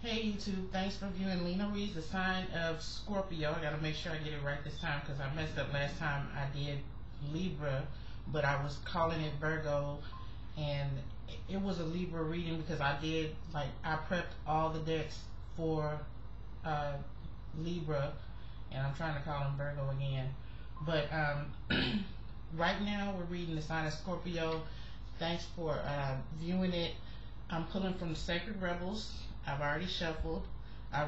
Hey YouTube, thanks for viewing Lena Reads the sign of Scorpio. I gotta make sure I get it right this time because I messed up last time I did Libra, but I was calling it Virgo, and it was a Libra reading because I prepped all the decks for Libra, and I'm trying to call them Virgo again. But right now we're reading the sign of Scorpio. Thanks for viewing it. I'm pulling from the Sacred Rebels. I've already shuffled.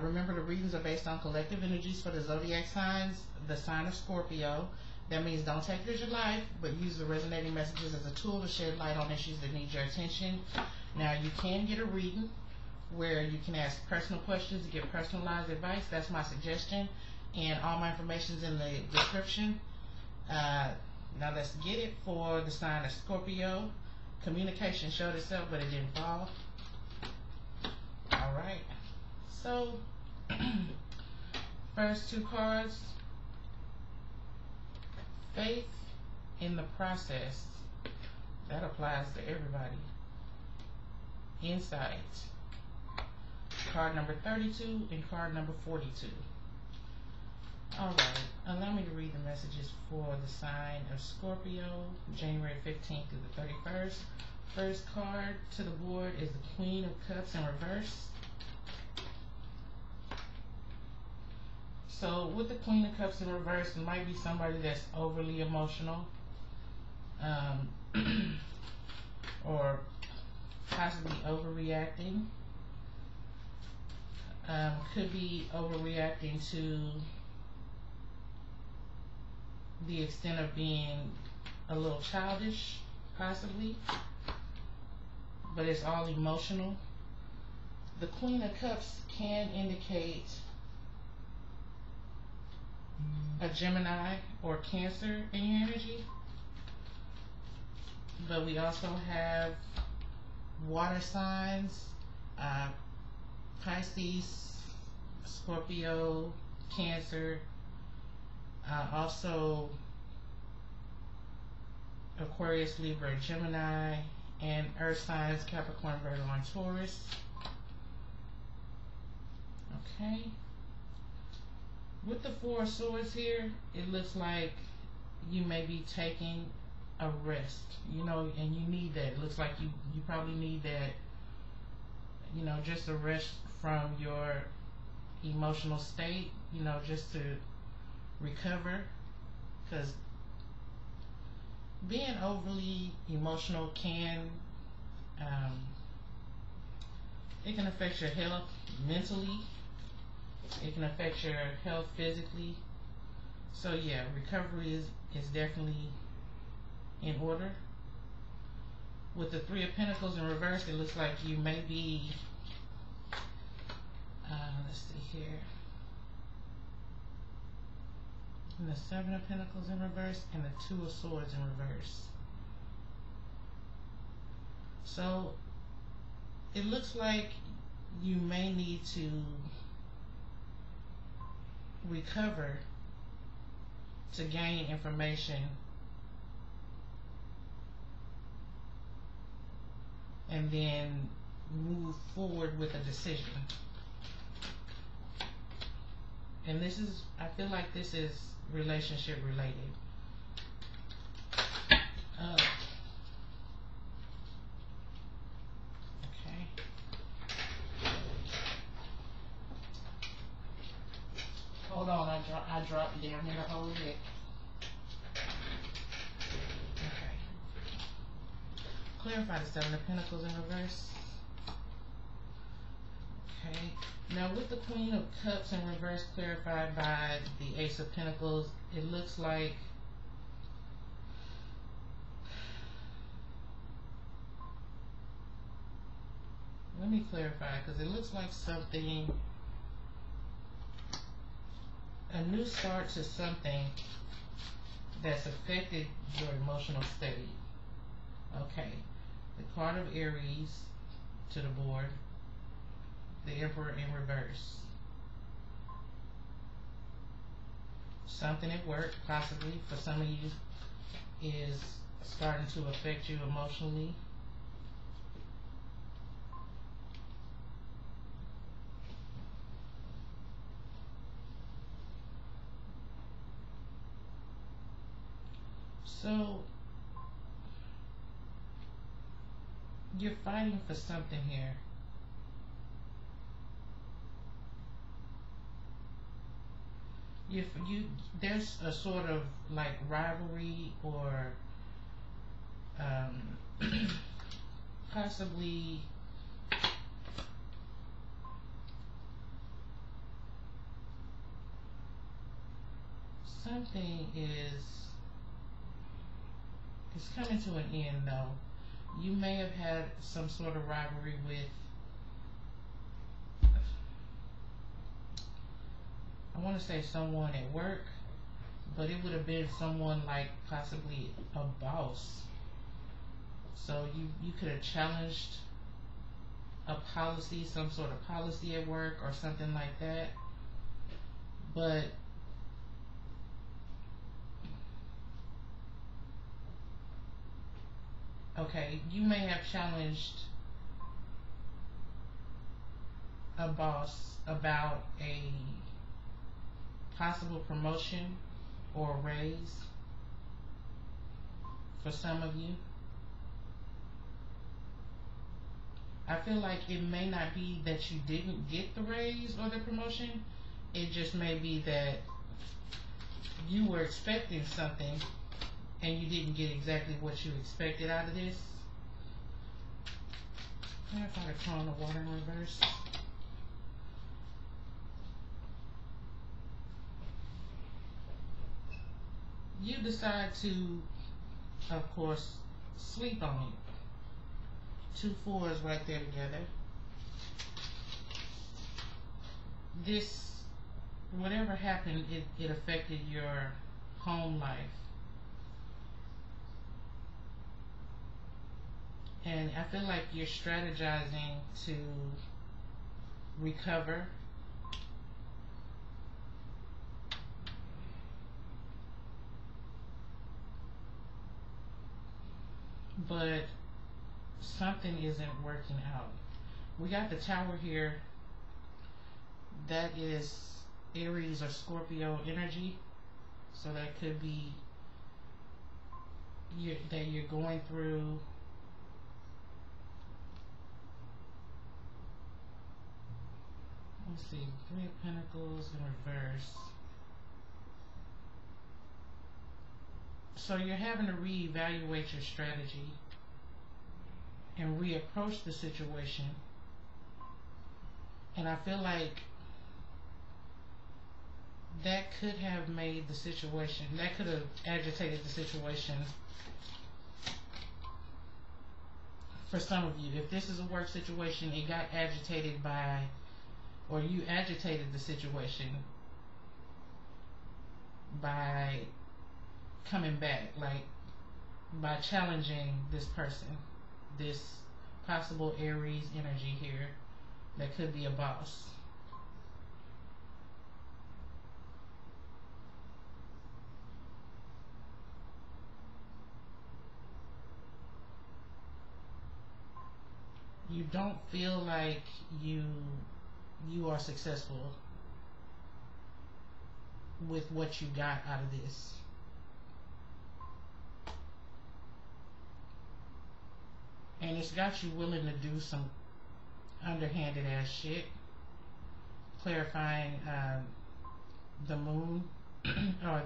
Remember, the readings are based on collective energies for the zodiac signs, the sign of Scorpio. That means don't take it as your life, but use the resonating messages as a tool to shed light on issues that need your attention. Now, you can get a reading where you can ask personal questions to get personalized advice. That's my suggestion, and all my information is in the description. Now, let's get it for the sign of Scorpio. Communication showed itself, but it didn't fall. Alright, so first two cards, faith in the process. That applies to everybody. Insight. Card number 32 and card number 42. Alright, allow me to read the messages for the sign of Scorpio, January 15th through the 31st. First card to the board is the Queen of Cups in reverse. So with the Queen of Cups in reverse, it might be somebody that's overly emotional, or possibly overreacting. Could be overreacting to the extent of being a little childish, possibly, but it's all emotional. The Queen of Cups can indicate a Gemini or Cancer in your energy, but we also have water signs, Pisces, Scorpio, Cancer, also Aquarius, Libra, Gemini, and Earth signs, Capricorn, Virgo, and Taurus. Okay. With the Four of Swords here, it looks like you may be taking a rest, you know, and you need that. It looks like you probably need that, you know, just a rest from your emotional state, you know, just to recover, because being overly emotional it can affect your health mentally. It can affect your health physically. So yeah, recovery is definitely in order. With the Three of Pentacles in reverse, it looks like you may be, let's see here, and the Seven of Pentacles in reverse and the Two of Swords in reverse. So it looks like you may need to recover to gain information and then move forward with a decision. And this is, I feel like this is relationship related. Okay. Hold on, I dropped down here to hold it. Okay. Clarify the Seven of Pentacles in reverse. Okay. Now with the Queen of Cups in reverse clarified by the Ace of Pentacles, it looks like let me clarify, because it looks like something, a new start to something that's affected your emotional state. Okay. The card of Aries to the board, the Emperor in reverse. Something at work, possibly for some of you, is starting to affect you emotionally. So you're fighting for something here. There's a sort of like rivalry or possibly something is coming to an end though. You may have had some sort of rivalry with, I want to say someone at work, but it would have been someone like possibly a boss. So you could have challenged a policy, some sort of policy at work or something like that. But okay, you may have challenged a boss about a possible promotion or a raise for some of you. I feel like it may not be that you didn't get the raise or the promotion. It just may be that you were expecting something and you didn't get exactly what you expected out of this. Clarify the tone of water in reverse. You decide to, of course, sleep on it. 2 4s right there together. This, whatever happened, it affected your home life. And I feel like you're strategizing to recover. But something isn't working out. We got the Tower here. That is Aries or Scorpio energy. So that could be that you're going through let's see, 3 of Pentacles in reverse. So you're having to reevaluate your strategy and reapproach the situation. And I feel like that could have made the situation, that could have agitated the situation for some of you. If this is a work situation, it got agitated by, or you agitated the situation by coming back, like by challenging this person, this possible Aries energy here that could be a boss. You don't feel like you are successful with what you got out of this. And it's got you willing to do some underhanded ass shit. Clarifying the moon or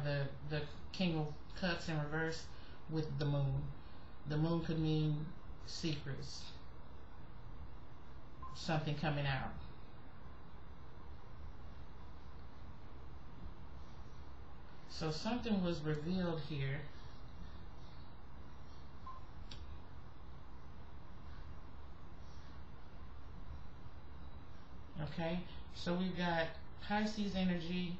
the King of Cups in reverse with the moon. The moon could mean secrets. Something coming out. So something was revealed here. Okay, so we've got Pisces energy.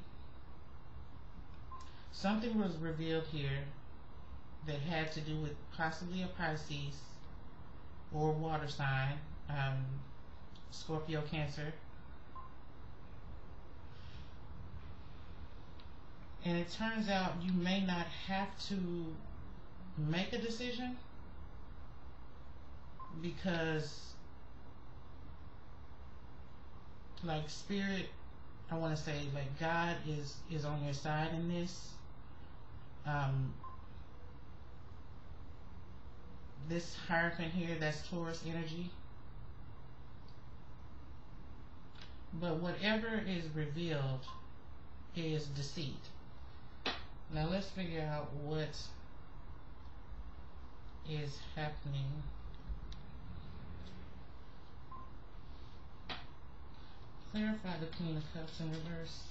Something was revealed here that had to do with possibly a Pisces or water sign, Scorpio, Cancer. And it turns out you may not have to make a decision because, like, spirit, I want to say, like, God is on your side in this. this Hierophant here, that's Taurus energy. But whatever is revealed is deceit. Now let's figure out what is happening. Clarify the Queen of Cups in reverse.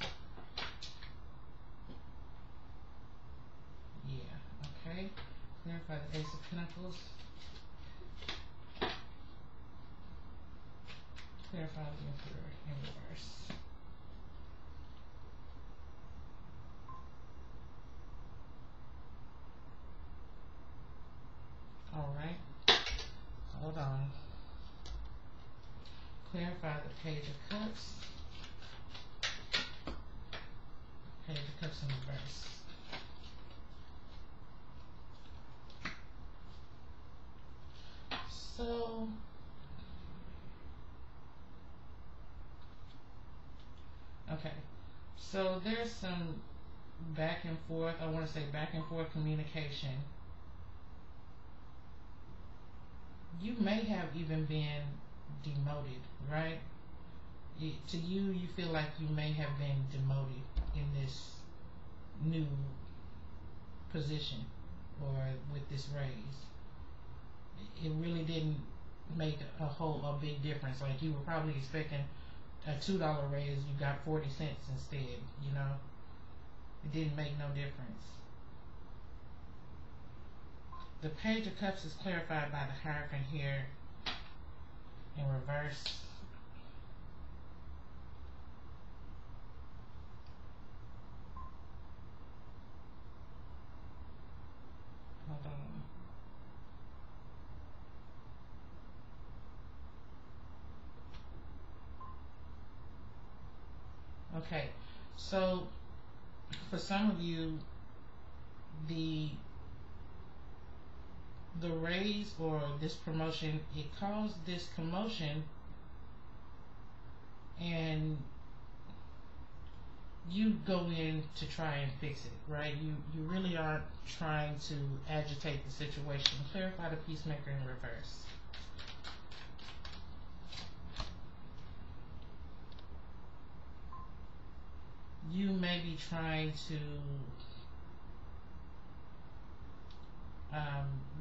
Yeah, okay. Clarify the Ace of Pentacles. Clarify the Emperor in reverse. Alright. Hold on. Clarify the Page of Cups. Page of Cups in reverse. So, okay. So there's some back and forth, I want to say back and forth communication. You may have even been demoted, right? To you, you feel like you may have been demoted in this new position or with this raise. It really didn't make a big difference. Like you were probably expecting a $2 raise, you got 40 cents instead, you know? It didn't make no difference. The Page of Cups is clarified by the Hierophant here in reverse. Hold on. Okay, so for some of you, the raise or this promotion, it caused this commotion, and you go in to try and fix it, right? You really are trying to agitate the situation. Clarify the Peacemaker in reverse. You may be trying to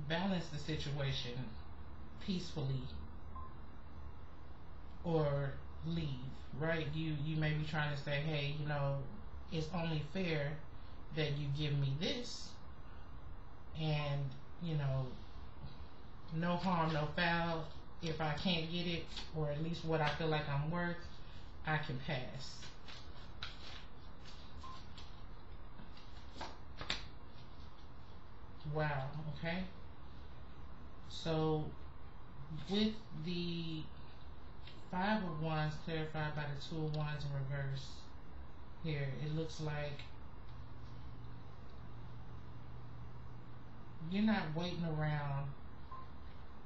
balance the situation peacefully or leave, right? You may be trying to say, hey, you know, it's only fair that you give me this, and you know, no harm, no foul. If I can't get it, or at least what I feel like I'm worth, I can pass. Wow, okay. So with the Five of Wands clarified by the Two of Wands in reverse here, it looks like you're not waiting around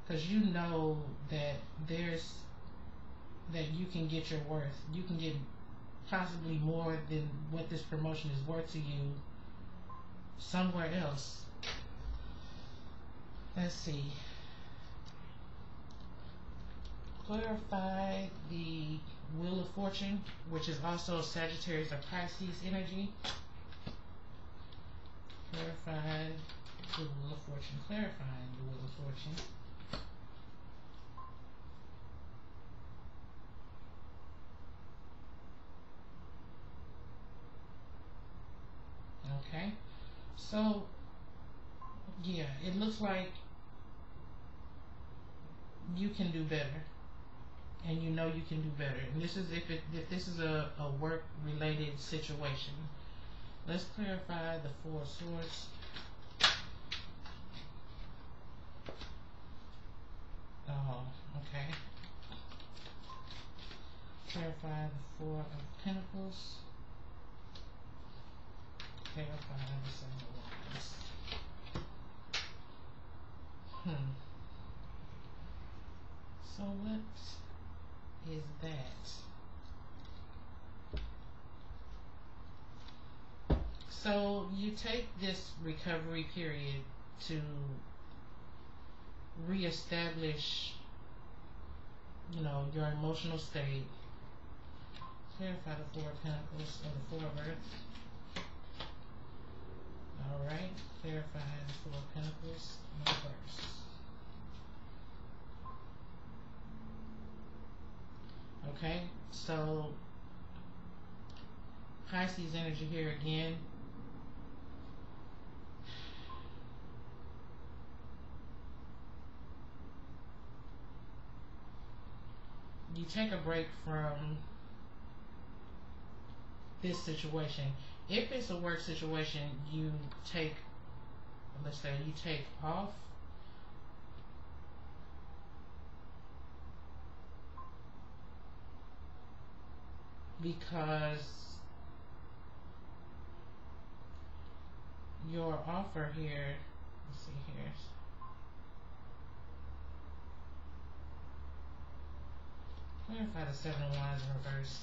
because you know that that you can get your worth. You can get possibly more than what this promotion is worth to you somewhere else. Let's see. Clarify the Wheel of Fortune, which is also Sagittarius or Pisces energy. Clarify the Wheel of Fortune. Clarifying the Wheel of Fortune. Okay. So, yeah, it looks like you can do better, and you know you can do better. And this is if this is a work related situation. Let's clarify the Four of Swords. Oh, okay. Clarify the Four of Pentacles. Clarify the Seven of Wands. So what is that? So you take this recovery period to reestablish, you know, your emotional state. Clarify the Four of Pentacles and the Four of Earth. Alright, clarify the Four of Pentacles in reverse. Okay, so Pisces energy here again. You take a break from this situation. If it's a work situation, you take, let's say you take off. Because your offer here, let's see here. Clarify the Seven of Wands in reverse.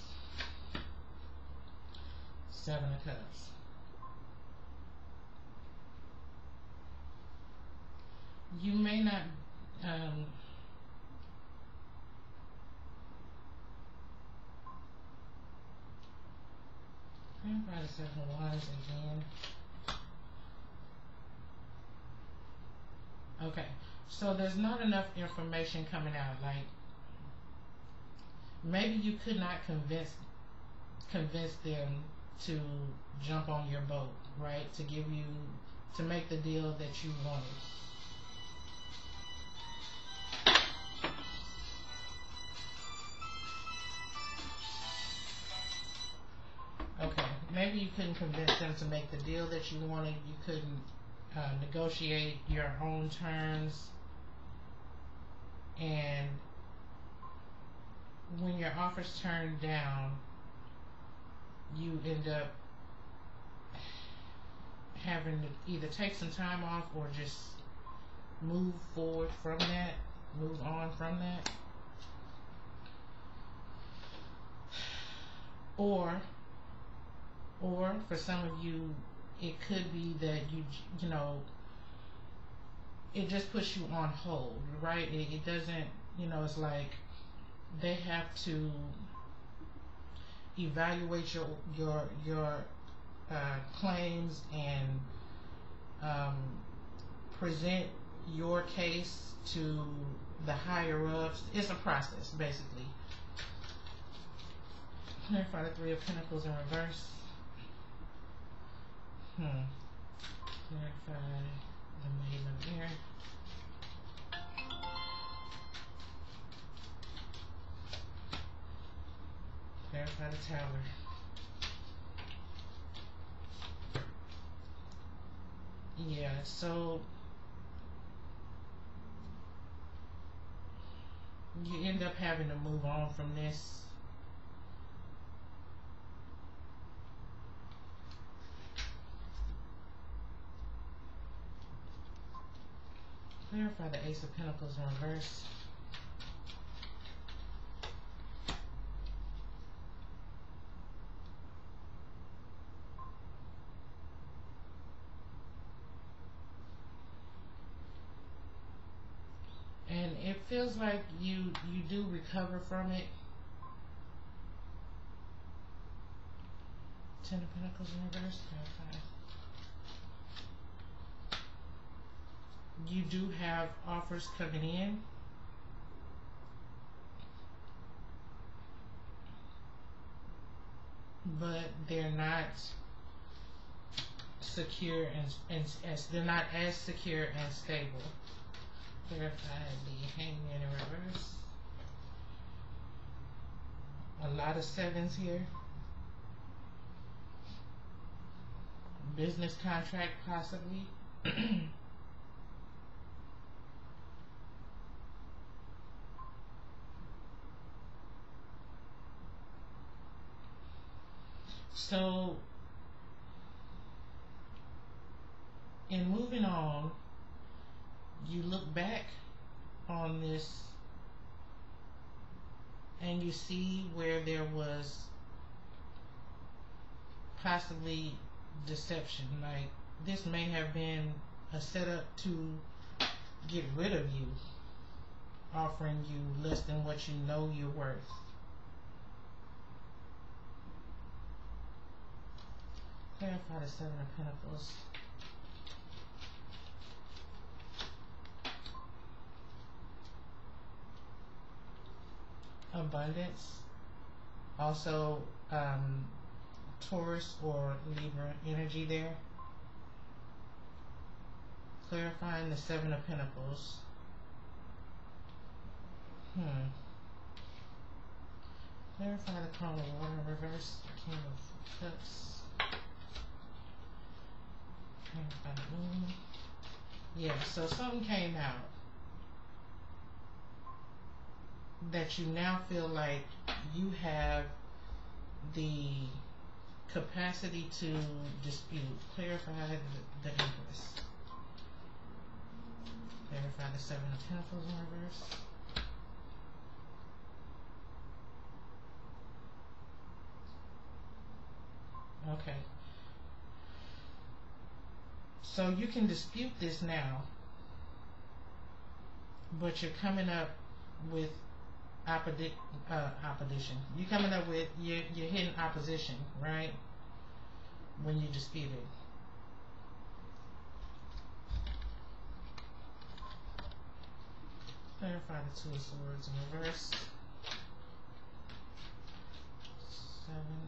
Seven of Cups. You may not clarify the Seven of Wands again. Okay, so there's not enough information coming out. Like, maybe you could not convince them to jump on your boat, right? To make the deal that you wanted. Okay, maybe you couldn't convince them to make the deal that you wanted. You couldn't negotiate your own terms, and when your offer's turned down, you end up having to either take some time off or just move forward from that, move on from that. Or for some of you, it could be that you know, it just puts you on hold, right? It doesn't, you know, it's like they have to evaluate your claims and present your case to the higher ups. It's a process, basically. Clarify the Three of Pentacles in reverse. Clarify the Maiden of Air. Clarify the Tower. Yeah, so you end up having to move on from this. Clarify the Ace of Pentacles in reverse. And it feels like you do recover from it. Ten of Pentacles in reverse. Clarify. You do have offers coming in, but they're not secure and they're not as secure and stable. Clarify the Hangman in reverse. A lot of sevens here. Business contract possibly. So, in moving on, you look back on this and you see where there was possibly deception. Like, this may have been a setup to get rid of you, offering you less than what you know you're worth. Clarify the Seven of Pentacles. Abundance. Also, Taurus or Libra energy there. Clarifying the Seven of Pentacles. Clarify the Crown of Water in reverse. King of Cups. Clarify the Moon. Yeah, so something came out that you now feel like you have the capacity to dispute. Clarify the Empress. Clarify the Seven of Pentacles in reverse. Okay. So you can dispute this now, but you're coming up with opposition. You're coming up with, you're hitting opposition, right? When you dispute it. Clarify the Two of Swords in reverse. Seven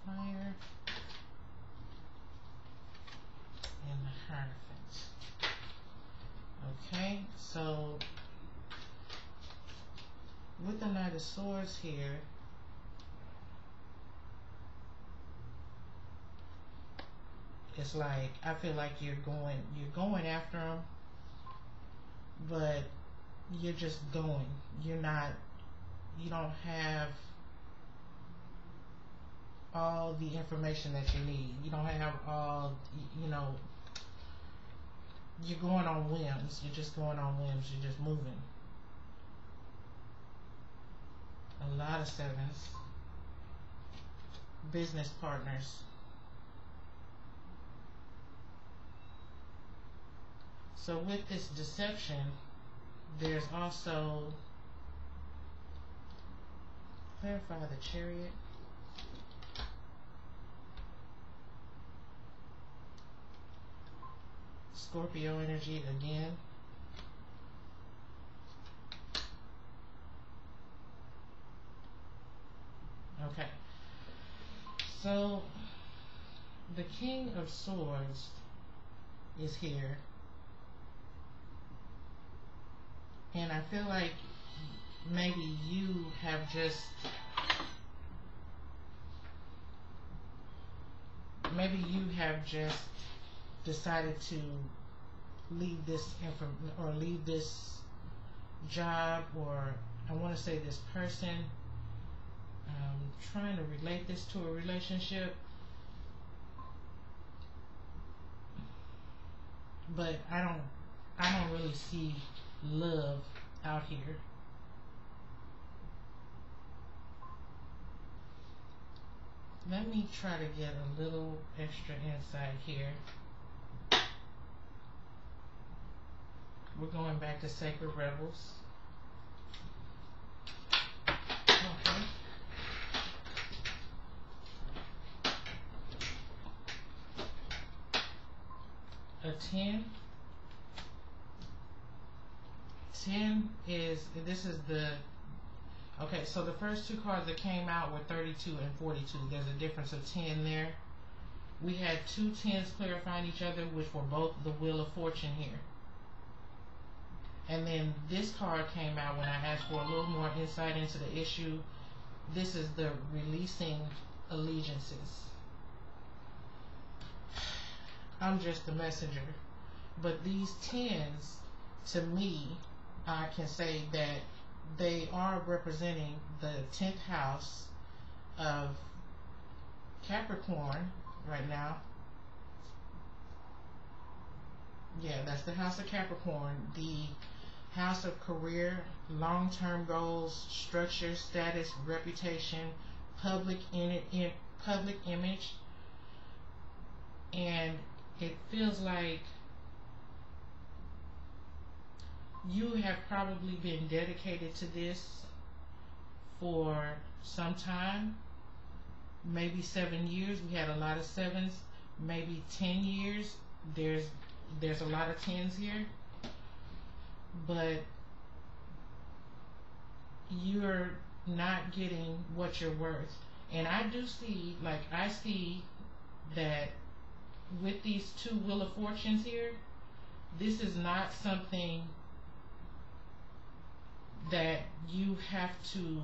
of Fire. And the Hierophant. Okay, so with the Knight of Swords here, it's like I feel like you're going after him, but you're just going. You don't have all the information that you need. You don't have all, you're going on whims. You're just going on whims. You're just moving. A lot of sevens. Business partners. So with this deception, there's also, clarify the Chariot. Scorpio energy again. Okay. So the King of Swords is here. And I feel like maybe you have just decided to leave this leave this job, or I want to say this person. Trying to relate this to a relationship, but I don't really see love out here. Let me try to get a little extra insight here. We're going back to Sacred Rebels. Okay. A 10. 10 is, this is the, okay, so the first two cards that came out were 32 and 42. There's a difference of 10 there. We had two 10s clarifying each other, which were both the Wheel of Fortune here. And then this card came out when I asked for a little more insight into the issue. This is the releasing allegiances. I'm just the messenger. But these 10s, to me, I can say that they are representing the 10th house of Capricorn right now. Yeah, that's the house of Capricorn. The house of career, long-term goals, structure, status, reputation, public image. And it feels like you have probably been dedicated to this for some time, maybe 7 years. We had a lot of 7s, maybe 10 years. There's a lot of 10s here, but you're not getting what you're worth. And I do see, like, I see that with these 2 Wheel of Fortunes here, this is not something that you have to,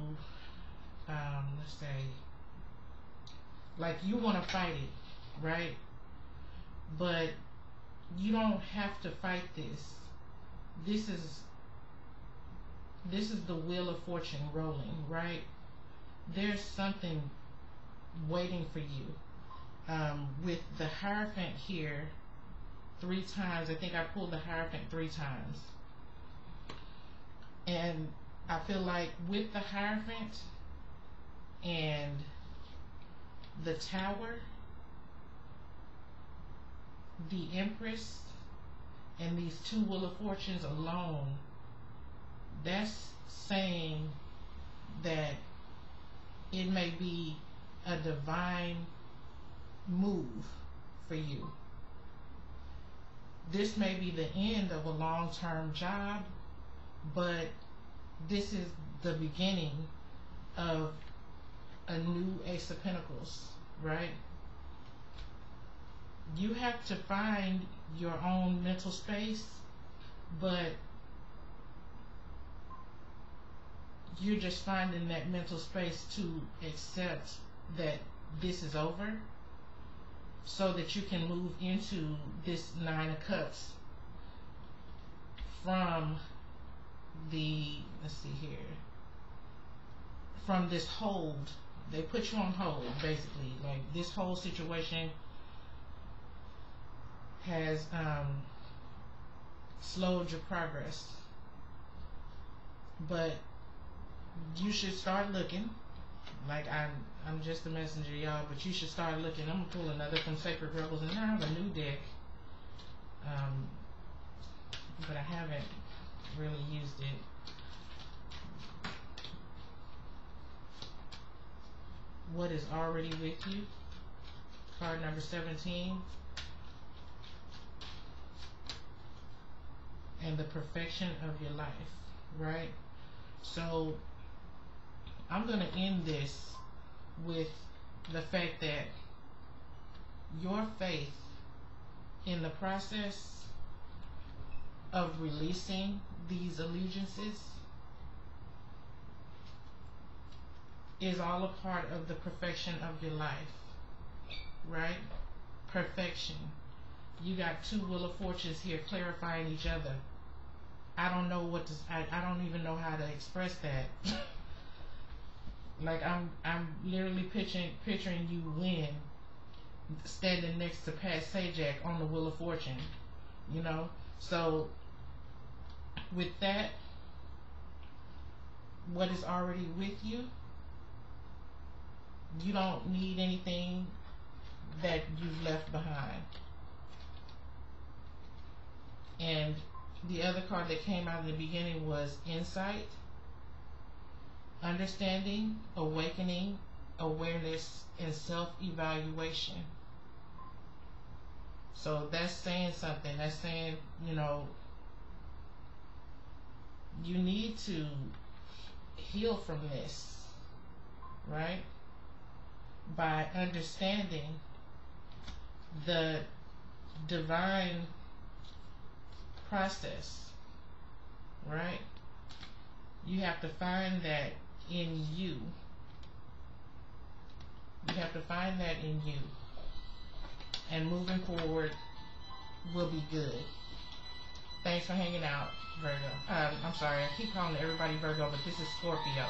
let's say, like, you want to fight it, right? But you don't have to fight this. This is the Wheel of Fortune rolling, right? There's something waiting for you. With the Hierophant here 3 times, I think I pulled the Hierophant 3 times. And I feel like with the Hierophant and the Tower, the Empress, and these 2 Wheel of Fortunes alone, that's saying that it may be a divine move for you. This may be the end of a long-term job, but this is the beginning of a new Ace of Pentacles, right? You have to find your own mental space, but you're just finding that mental space to accept that this is over, so that you can move into this 9 of Cups from the, let's see here, from this hold. They put you on hold, basically. Like, this whole situation has slowed your progress, but you should start looking. Like, I'm just a messenger, y'all, but you should start looking. I'm gonna pull another from Sacred Rebels, and now I have a new deck, but I haven't really used it. What is already with you? Card number 17. And the perfection of your life, right? So I'm going to end this with the fact that your faith in the process of releasing these allegiances is all a part of the perfection of your life, right? Perfection. You got 2 Wheel of Fortunes here clarifying each other. I don't know what to, I don't even know how to express that. Like, I'm literally picturing you win, standing next to Pat Sajak on the Wheel of Fortune, you know? So with that, what is already with you, you don't need anything that you've left behind. And the other card that came out in the beginning was Insight, Understanding, Awakening, Awareness, and Self-Evaluation. So that's saying something. That's saying, you know, you need to heal from this, right? By understanding the divine process, right? You have to find that in you. You have to find that in you. And moving forward will be good. Thanks for hanging out, Virgo. I'm sorry, I keep calling everybody Virgo, but this is Scorpio.